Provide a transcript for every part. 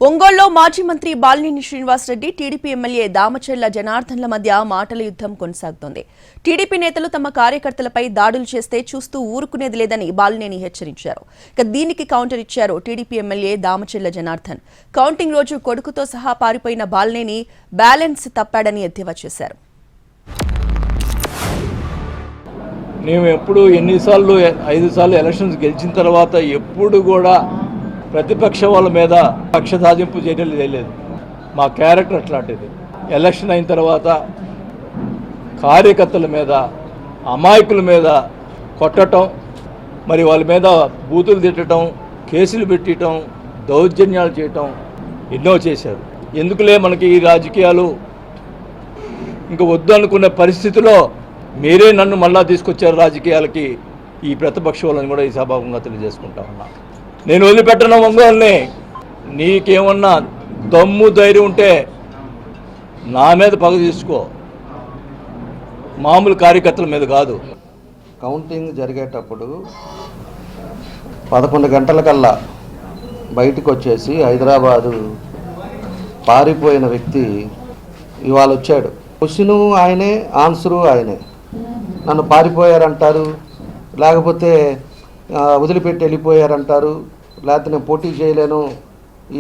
ఒంగోలులో మాజీ మంత్రి బాలినేని శ్రీనివాసరెడ్డి టీడీపీ ఎమ్మెల్యే దామచర్ల జనార్దన్ల మధ్య మాటల యుద్ధం కొనసాగుతోంది. టీడీపీ నేతలు తమ కార్యకర్తలపై దాడులు చేస్తే చూస్తూ ఊరుకునేది లేదని బాలినేని హెచ్చరించారు. దీనికి కౌంటర్ ఇచ్చారు TDP MLA Damacharla Janardhan. Counting రోజు కొడుకుతో సహా పారిపోయిన బాలినేని బ్యాలెన్స్ తప్పాడని ఎద్దేవా చేశారు. మేము ఎప్పుడు 5 సార్లు ఎలక్షన్స్ గెలిచిన తర్వాత ఎప్పుడు కూడా ప్రతిపక్ష వాళ్ళ మీద కక్ష సాధింపు చర్యలు చేయలేదు. మా క్యారెక్టర్ అట్లాంటిది. ఎలక్షన్ అయిన తర్వాత కార్యకర్తల మీద, అమాయకుల మీద కొట్టడం, మరి వాళ్ళ మీద బూతులు తిట్టడం, కేసులు పెట్టడం, దౌర్జన్యాలు చేయటం ఎన్నో చేశారు. ఎందుకులే మనకి ఈ రాజకీయాలు ఇంకా వద్దు అనుకునే పరిస్థితిలో మీరే నన్ను మళ్ళా తీసుకొచ్చారు రాజకీయాలకి. ఈ ప్రతిపక్ష వాళ్ళని కూడా ఈ సభాముఖంగా తెలియజేసుకుంటా ఉన్నా. నేను వదిలిపెట్టను ఒంగోలుని. నీకేమన్నా దమ్ము ధైర్యం ఉంటే నా మీద పగ తీసుకో, మామూలు కార్యకర్తల మీద కాదు. కౌంటింగ్ జరిగేటప్పుడు 11 గంటలకల్లా బయటకు వచ్చేసి హైదరాబాదు పారిపోయిన వ్యక్తి ఇవాళ వచ్చాడు. క్వశ్చను ఆయనే, ఆన్సరు ఆయనే. నన్ను పారిపోయారంటారు, లేకపోతే వదిలిపెట్టి వెళ్ళిపోయారంటారు, లేకపోతే నేను పోటీ చేయలేను,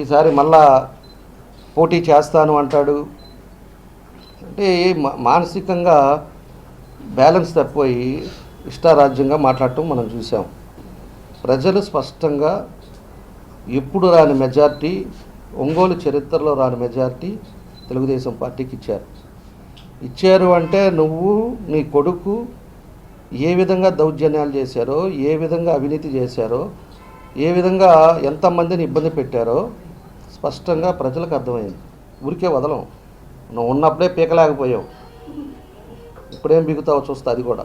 ఈసారి మళ్ళా పోటీ చేస్తాను అంటాడు. అంటే మానసికంగా బ్యాలెన్స్ తప్పిపోయి ఇష్టారాజ్యంగా మాట్లాడటం మనం చూసాం. ప్రజలు స్పష్టంగా ఎప్పుడు రాని మెజార్టీ, ఒంగోలు చరిత్రలో రాని మెజార్టీ తెలుగుదేశం పార్టీకి ఇచ్చారు. అంటే నువ్వు, నీ కొడుకు ఏ విధంగా దౌర్జన్యాలు చేశారో, ఏ విధంగా అవినీతి చేశారో, ఏ విధంగా ఎంతమందిని ఇబ్బంది పెట్టారో స్పష్టంగా ప్రజలకు అర్థమైంది. ఊరికే వదలం. నువ్వు ఉన్నప్పుడే పీకలేకపోయావు, ఇప్పుడేం బిగుతావో చూస్తా అది కూడా.